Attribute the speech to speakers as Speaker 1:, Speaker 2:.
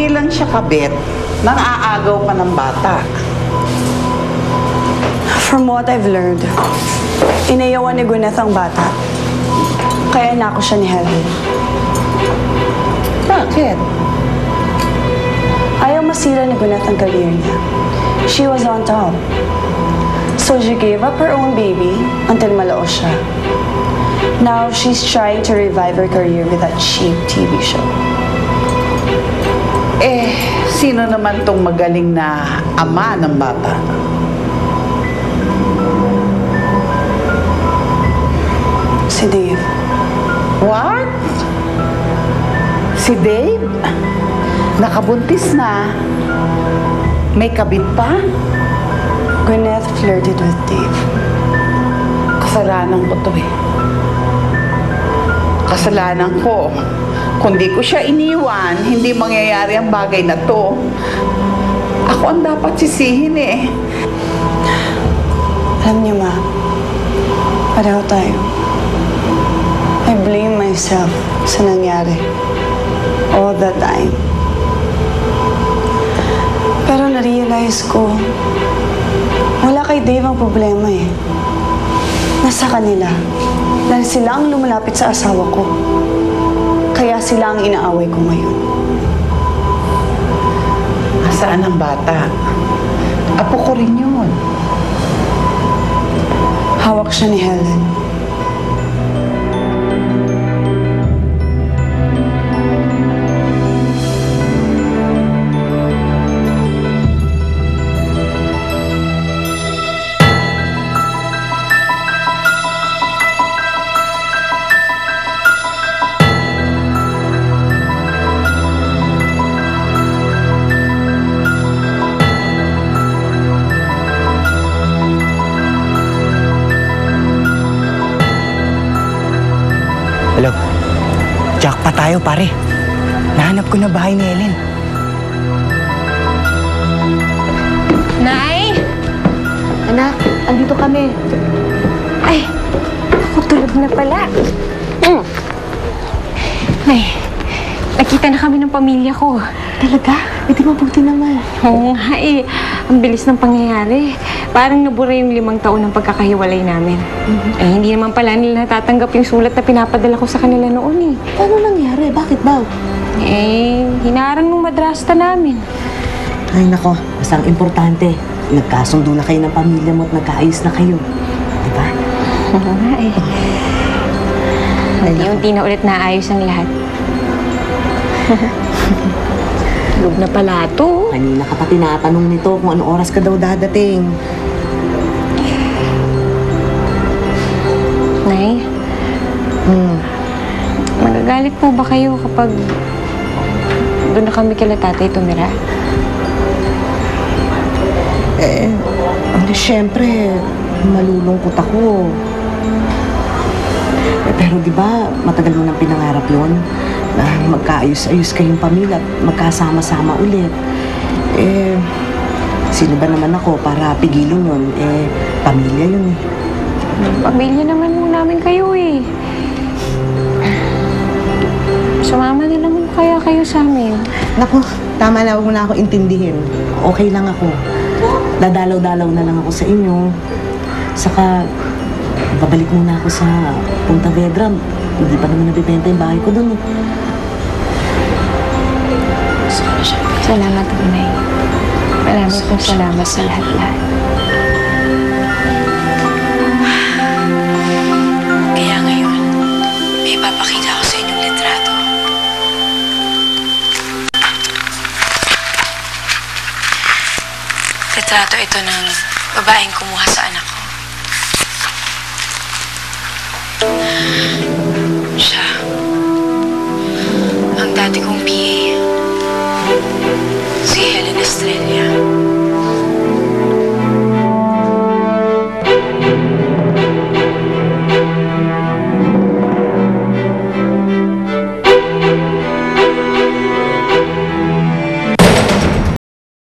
Speaker 1: hindi lang siya kabit, nang aagaw pa ng bata.
Speaker 2: From what I've learned, inayawan ni Gwyneth ang bata. Kaya inako siya ni Helen.
Speaker 1: Bakit?
Speaker 2: Ayaw masira ni Gwyneth ang career niya. She was on top. So she gave up her own baby until malaos siya. Now she's trying to revive her career with that cheap TV show.
Speaker 1: Sino naman tong magaling na ama ng bata?
Speaker 2: Si Dave.
Speaker 1: What? Si Dave? Nakabuntis na? May kabit pa?
Speaker 2: Gwyneth flirted with Dave.
Speaker 1: Kasalanan ko to eh. Kasalanan ko. Kung di ko siya iniwan, hindi mangyayari ang bagay na to. Ako ang dapat sisihin eh.
Speaker 2: Alam niyo, Ma, pareho tayo. I blame myself sa nangyari. All the time. Pero na-realize ko, wala kay Dave ang problema eh. Nasa kanila. Dahil sila ang lumalapit sa asawa ko. Kaya sila ang inaaway ko ngayon.
Speaker 1: Nasaan ang bata? Apo ko rin yun.
Speaker 2: Hawak siya ni Helen.
Speaker 3: Hello? Jackpot tayo, pare. Nahanap ko na bahay ni Helen.
Speaker 4: Nay! Anak, andito kami. Ay, ako tulog na pala. Nay, nakita na kami ng pamilya ko. Talaga? E di mabuti naman. Oo nga eh. Ang bilis ng pangyayari. Parang nabura yung 5 taon ng pagkakahiwalay namin. Eh, hindi naman pala nila natatanggap yung sulat na pinapadala ko sa kanila noon eh.
Speaker 5: Paano nangyari? Bakit daw?
Speaker 4: Eh, hinarang ng madrasta namin.
Speaker 5: Ay nako, basta ang importante, nagkasundo na kayo ng pamilya mo at nagkaayos na kayo. Diba?
Speaker 4: Oo nga eh. Unti-unti na ulit naayos ang lahat. Tulog na pala ito.
Speaker 5: Kanina ka pa tinatanong nito kung anong oras ka daw dadating.
Speaker 4: Nay? Magagalit po ba kayo kapag doon na kami kila tatay tumira?
Speaker 5: Siyempre, malulungkot ako. Pero di ba matagal mo nang pinangarap yun? Na magkaayos-ayos kayong pamilya at magkasama-sama ulit. Sino ba naman ako para pigilin yun? Pamilya yun eh.
Speaker 4: Pamilya naman mo namin kayo eh. Sumama na naman kaya kayo sa amin.
Speaker 5: Naku, tama na, huwag mo na ako intindihin. Okay lang ako. Dadalaw-dalaw na lang ako sa inyo. Saka, babalik muna ako sa Punta Vedra. Hindi pa naman nabibenta yung bahay ko doon eh.
Speaker 4: Salamat po, Nay. Maraming pong salamat sa lahat-lahat.
Speaker 2: Kaya ngayon, may ipapakita ko sa inyong litrato. Litrato ito ng babaeng kumuha